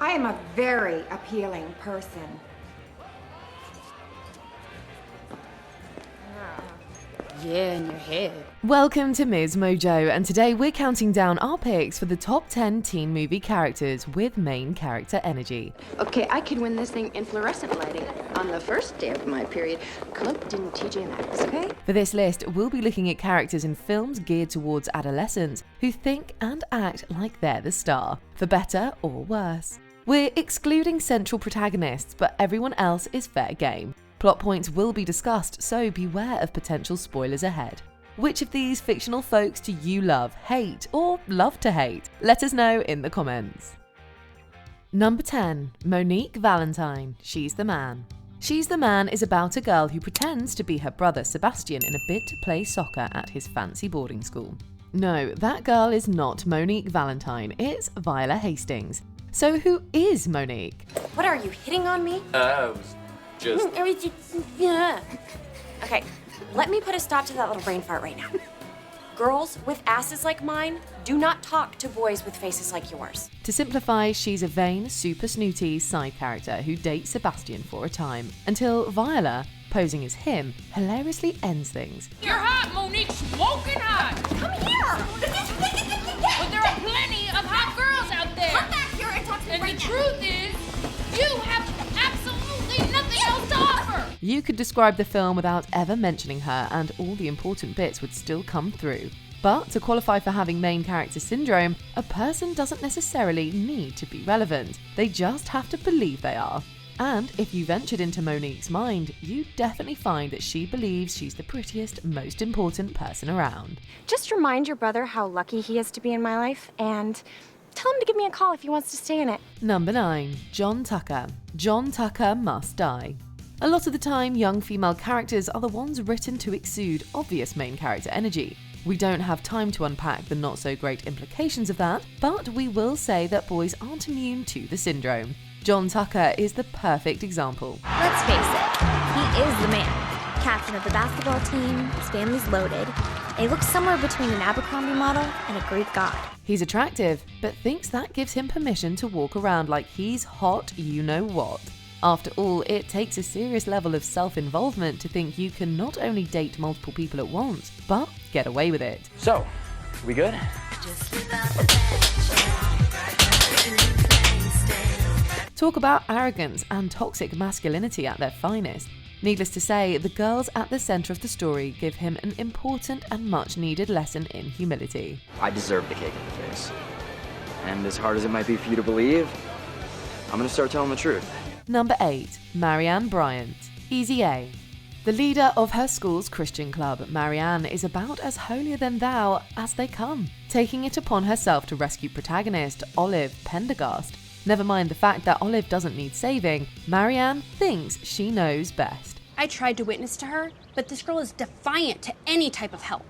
I am a very appealing person. Yeah, in your head. Welcome to MsMojo, and today we're counting down our picks for the top 10 teen movie characters with main character energy. Okay, I could win this thing in fluorescent lighting on the first day of my period, cloaked in TJ Maxx, okay? For this list, we'll be looking at characters in films geared towards adolescents who think and act like they're the star, for better or worse. We're excluding central protagonists, but everyone else is fair game. Plot points will be discussed, so beware of potential spoilers ahead. Which of these fictional folks do you love, hate, or love to hate? Let us know in the comments. Number 10. Monique Valentine. She's the Man. She's the Man is about a girl who pretends to be her brother Sebastian in a bid to play soccer at his fancy boarding school. No, that girl is not Monique Valentine, it's Viola Hastings. So who is Monique? What are you, hitting on me? Just... Yeah. Okay, let me put a stop to that little brain fart right now. Girls with asses like mine do not talk to boys with faces like yours. To simplify, she's a vain, super snooty side character who dates Sebastian for a time, until Viola, posing as him, hilariously ends things. You're hot, Monique, smoking hot! Come here! But there are plenty of hot girls out there! Come back here and talk to me And right the now. truth is, you have absolutely nothing else to offer! You could describe the film without ever mentioning her, and all the important bits would still come through. But to qualify for having main character syndrome, a person doesn't necessarily need to be relevant. They just have to believe they are. And if you ventured into Monique's mind, you definitely find that she believes she's the prettiest, most important person around. Just remind your brother how lucky he is to be in my life, and tell him to give me a call if he wants to stay in it. Number 9. John Tucker. John Tucker must die. A lot of the time, young female characters are the ones written to exude obvious main character energy. We don't have time to unpack the not-so-great implications of that, but we will say that boys aren't immune to the syndrome. John Tucker is the perfect example. Let's face it, he is the man. Captain of the basketball team, his family's loaded, and he looks somewhere between an Abercrombie model and a Greek god. He's attractive, but thinks that gives him permission to walk around like he's hot you-know-what. After all, it takes a serious level of self-involvement to think you can not only date multiple people at once, but get away with it. So, we good? Talk about arrogance and toxic masculinity at their finest. Needless to say, the girls at the centre of the story give him an important and much-needed lesson in humility. I deserve the cake in the face. And as hard as it might be for you to believe, I'm gonna start telling the truth. Number 8. Marianne Bryant. Easy A. The leader of her school's Christian club, Marianne is about as holier-than-thou as they come, taking it upon herself to rescue protagonist Olive Pendergast. Never mind the fact that Olive doesn't need saving, Marianne thinks she knows best. I tried to witness to her, but this girl is defiant to any type of help.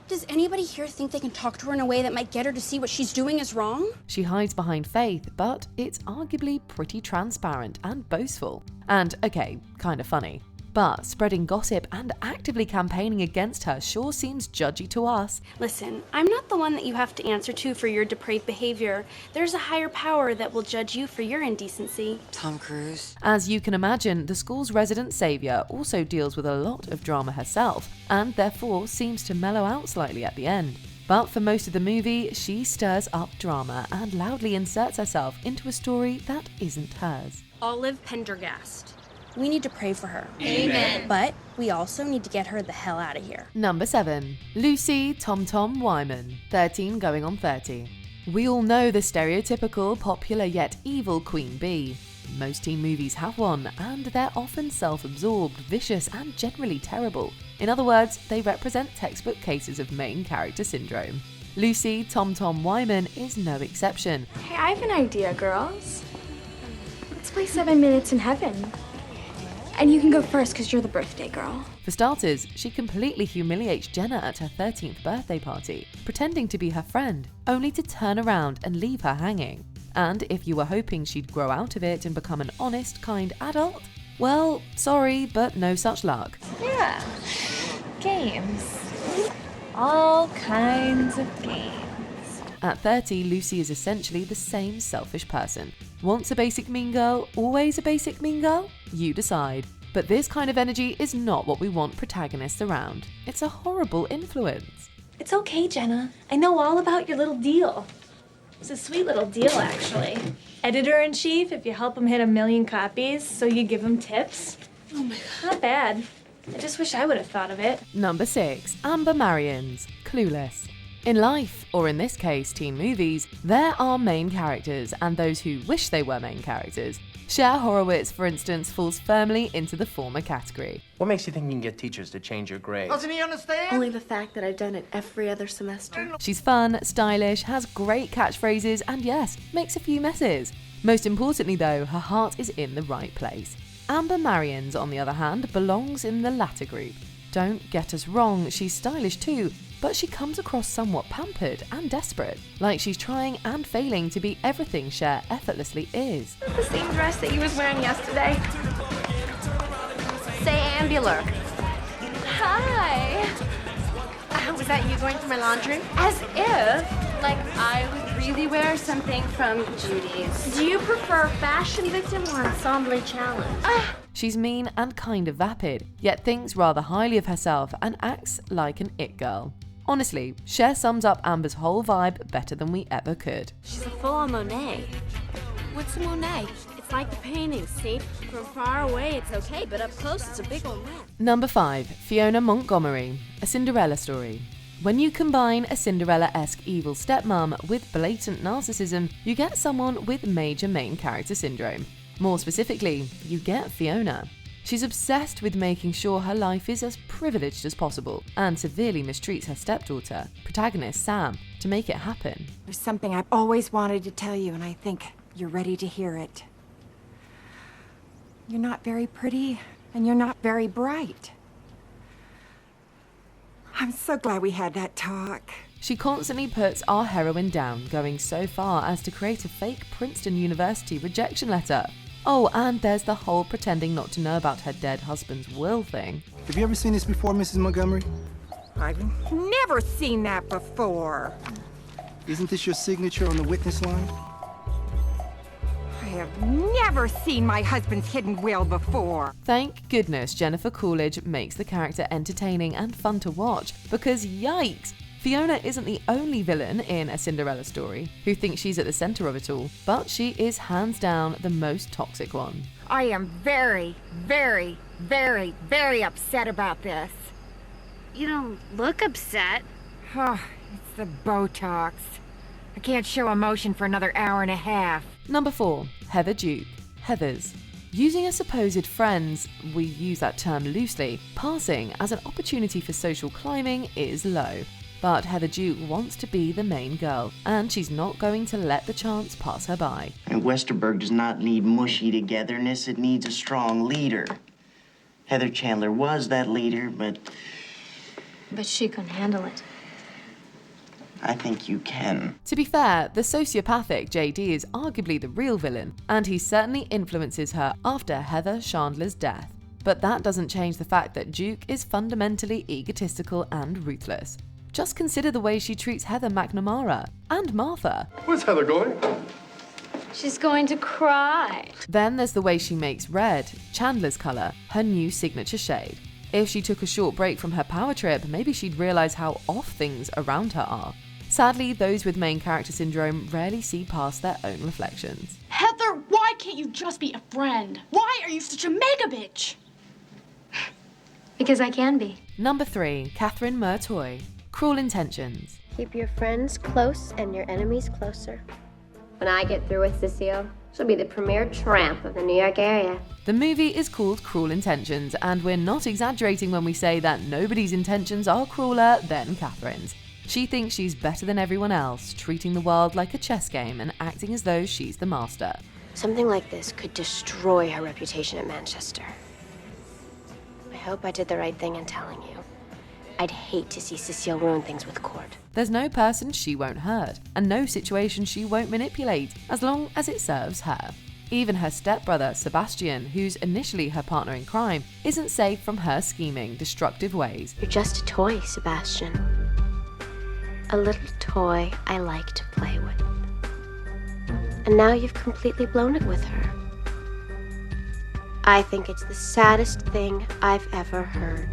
Does anybody here think they can talk to her in a way that might get her to see what she's doing is wrong? She hides behind Faith, but it's arguably pretty transparent and boastful. And, okay, kind of funny. But spreading gossip and actively campaigning against her sure seems judgy to us. Listen, I'm not the one that you have to answer to for your depraved behavior. There's a higher power that will judge you for your indecency. Tom Cruise. As you can imagine, the school's resident saviour also deals with a lot of drama herself, and therefore seems to mellow out slightly at the end. But for most of the movie, she stirs up drama and loudly inserts herself into a story that isn't hers. Olive Pendergast. We need to pray for her. Amen. But we also need to get her the hell out of here. Number 7. Lucy Tom Tom Wyman, 13 going on 30. We all know the stereotypical popular yet evil Queen Bee. Most teen movies have one, and they're often self-absorbed, vicious, and generally terrible. In other words, they represent textbook cases of main character syndrome. Lucy Tom Tom Wyman is no exception. Hey, I have an idea, girls. Let's play 7 Minutes in Heaven. And you can go first because you're the birthday girl. For starters, she completely humiliates Jenna at her 13th birthday party, pretending to be her friend, only to turn around and leave her hanging. And if you were hoping she'd grow out of it and become an honest, kind adult, well, sorry, but no such luck. Yeah. Games. All kinds of games. At 30, Lucy is essentially the same selfish person. Once a basic mean girl, always a basic mean girl? You decide. But this kind of energy is not what we want protagonists around. It's a horrible influence. It's okay, Jenna. I know all about your little deal. It's a sweet little deal, actually. Editor-in-chief, if you help him hit 1 million copies, so you give him tips. Oh my God. Not bad. I just wish I would have thought of it. Number 6. Amber Marians, Clueless. In life, or in this case, teen movies, there are main characters and those who wish they were main characters. Cher Horowitz, for instance, falls firmly into the former category. What makes you think you can get teachers to change your grades? Doesn't he understand? Only the fact that I've done it every other semester. She's fun, stylish, has great catchphrases, and yes, makes a few messes. Most importantly though, her heart is in the right place. Amber Marians, on the other hand, belongs in the latter group. Don't get us wrong, she's stylish too, but she comes across somewhat pampered and desperate, like she's trying and failing to be everything Cher effortlessly is. The same dress that you was wearing yesterday. Say ambular. Hi. Was that you going through my laundry? As if. Like I would really wear something from Judy's. Do you prefer fashion victim or ensemble challenge? She's mean and kind of vapid, yet thinks rather highly of herself and acts like an it girl. Honestly, Cher sums up Amber's whole vibe better than we ever could. She's a full-on Monet. What's a Monet? It's like the painting, see? From far away it's okay, but up close it's a big old mess. Number 5. Fiona Montgomery, A Cinderella Story. When you combine a Cinderella-esque evil stepmom with blatant narcissism, you get someone with major main character syndrome. More specifically, you get Fiona. She's obsessed with making sure her life is as privileged as possible and severely mistreats her stepdaughter, protagonist Sam, to make it happen. There's something I've always wanted to tell you, and I think you're ready to hear it. You're not very pretty, and you're not very bright. I'm so glad we had that talk. She constantly puts our heroine down, going so far as to create a fake Princeton University rejection letter. Oh, and there's the whole pretending not to know about her dead husband's will thing. Have you ever seen this before, Mrs. Montgomery? I've never seen that before. Isn't this your signature on the witness line? I have never seen my husband's hidden will before. Thank goodness Jennifer Coolidge makes the character entertaining and fun to watch, because yikes! Fiona isn't the only villain in A Cinderella Story who thinks she's at the center of it all, but she is hands down the most toxic one. I am very, very, very, very upset about this. You don't look upset. Oh, it's the Botox. I can't show emotion for another hour and a half. Number 4. Heather Duke, Heathers. Using a supposed friend's, we use that term loosely, passing as an opportunity for social climbing is low. But Heather Duke wants to be the main girl, and she's not going to let the chance pass her by. And Westerberg does not need mushy togetherness, it needs a strong leader. Heather Chandler was that leader, but she couldn't handle it. I think you can. To be fair, the sociopathic JD is arguably the real villain, and he certainly influences her after Heather Chandler's death. But that doesn't change the fact that Duke is fundamentally egotistical and ruthless. Just consider the way she treats Heather McNamara and Martha. Where's Heather going? She's going to cry. Then there's the way she makes red, Chandler's color, her new signature shade. If she took a short break from her power trip, maybe she'd realize how off things around her are. Sadly, those with main character syndrome rarely see past their own reflections. Heather, why can't you just be a friend? Why are you such a mega bitch? Because I can be. Number 3. Catherine Murtoy, Cruel Intentions. Keep your friends close and your enemies closer. When I get through with Cecile, she'll be the premier tramp of the New York area. The movie is called Cruel Intentions, and we're not exaggerating when we say that nobody's intentions are crueler than Catherine's. She thinks she's better than everyone else, treating the world like a chess game and acting as though she's the master. Something like this could destroy her reputation at Manchester. I hope I did the right thing in telling you. I'd hate to see Cecile ruin things with Court. There's no person she won't hurt, and no situation she won't manipulate, as long as it serves her. Even her stepbrother, Sebastian, who's initially her partner in crime, isn't safe from her scheming, destructive ways. You're just a toy, Sebastian. a little toy I like to play with. And now you've completely blown it with her. I think it's the saddest thing I've ever heard.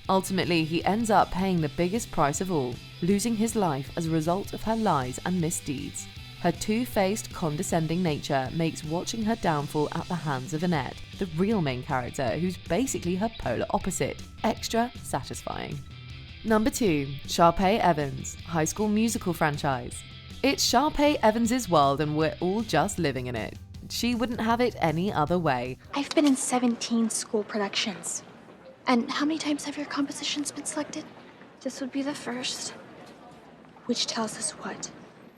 Ultimately, he ends up paying the biggest price of all, losing his life as a result of her lies and misdeeds. Her two-faced, condescending nature makes watching her downfall at the hands of Annette, the real main character who's basically her polar opposite, extra satisfying. Number 2. Sharpay Evans, High School Musical franchise. It's Sharpay Evans' world and we're all just living in it. She wouldn't have it any other way. I've been in 17 school productions. And how many times have your compositions been selected? This would be the first. Which tells us what?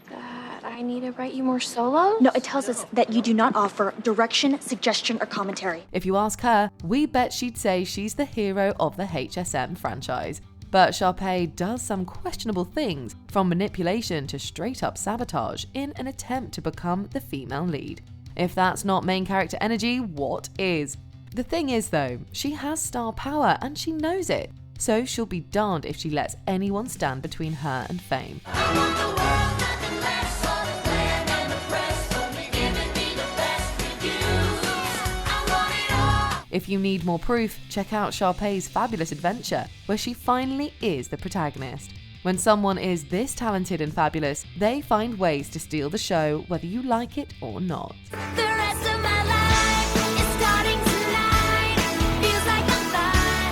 That I need to write you more solos? No, it tells us that you do not offer direction, suggestion, or commentary. If you ask her, we bet she'd say she's the hero of the HSM franchise. But Sharpay does some questionable things, from manipulation to straight-up sabotage, in an attempt to become the female lead. If that's not main character energy, what is? The thing is though, she has star power and she knows it, so she'll be darned if she lets anyone stand between her and fame. If you need more proof, check out Sharpay's fabulous adventure, where she finally is the protagonist. When someone is this talented and fabulous, they find ways to steal the show, whether you like it or not. The rest of my life is starting tonight. Feels like I'm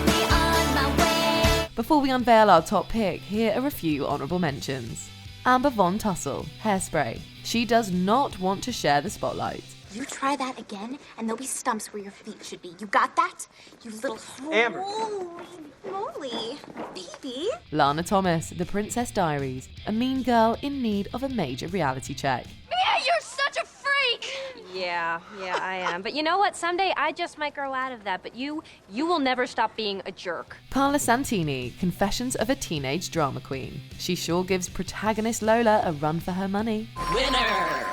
finally on my way. Before we unveil our top pick, here are a few honourable mentions. Amber Von Tussle, Hairspray. She does not want to share the spotlight. You try that again, and there'll be stumps where your feet should be. You got that? You little... Amber. Holy moly, baby. Lana Thomas, The Princess Diaries. A mean girl in need of a major reality check. Mia, you're such a freak! Yeah, I am. But you know what? Someday I just might grow out of that. But you will never stop being a jerk. Carla Santini, Confessions of a Teenage Drama Queen. She sure gives protagonist Lola a run for her money. Winner!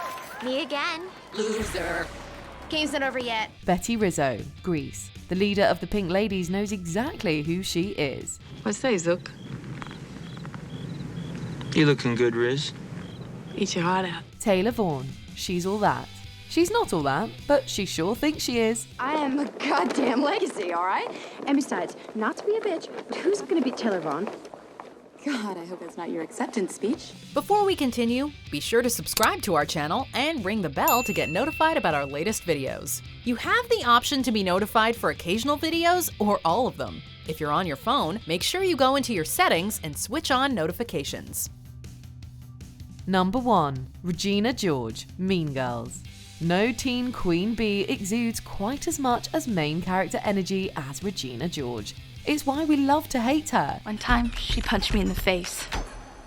Me again. Loser. Game's not over yet. Betty Rizzo, Grease. The leader of the Pink Ladies knows exactly who she is. What say, Zook? You looking good, Riz. Eat your heart out. Taylor Vaughan, She's All That. She's not all that, but she sure thinks she is. I am a goddamn legacy, all right? And besides, not to be a bitch, but who's gonna beat Taylor Vaughan? God, I hope that's not your acceptance speech. Before we continue, be sure to subscribe to our channel and ring the bell to get notified about our latest videos. You have the option to be notified for occasional videos or all of them. If you're on your phone, make sure you go into your settings and switch on notifications. Number 1. Regina George, Mean Girls. No teen queen bee exudes quite as much as main character energy as Regina George. It's why we love to hate her. One time, she punched me in the face.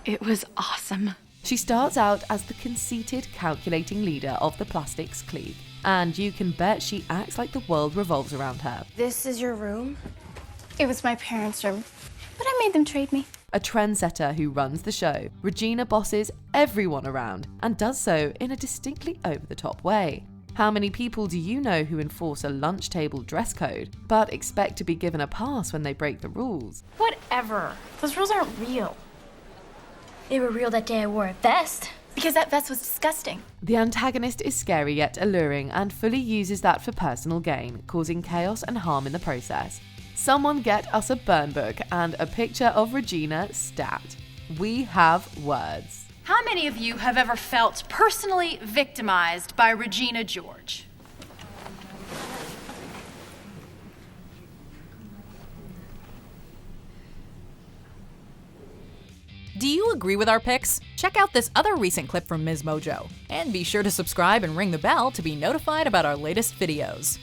It was awesome. She starts out as the conceited, calculating leader of the Plastics Clique, and you can bet she acts like the world revolves around her. This is your room? It was my parents' room, but I made them trade me. A trendsetter who runs the show, Regina bosses everyone around and does so in a distinctly over-the-top way. How many people do you know who enforce a lunch table dress code, but expect to be given a pass when they break the rules? Whatever. Those rules aren't real. They were real that day I wore a vest. Because that vest was disgusting. The antagonist is scary yet alluring and fully uses that for personal gain, causing chaos and harm in the process. Someone get us a burn book and a picture of Regina stat. We have words. How many of you have ever felt personally victimized by Regina George? Do you agree with our picks? Check out this other recent clip from MsMojo. And be sure to subscribe and ring the bell to be notified about our latest videos.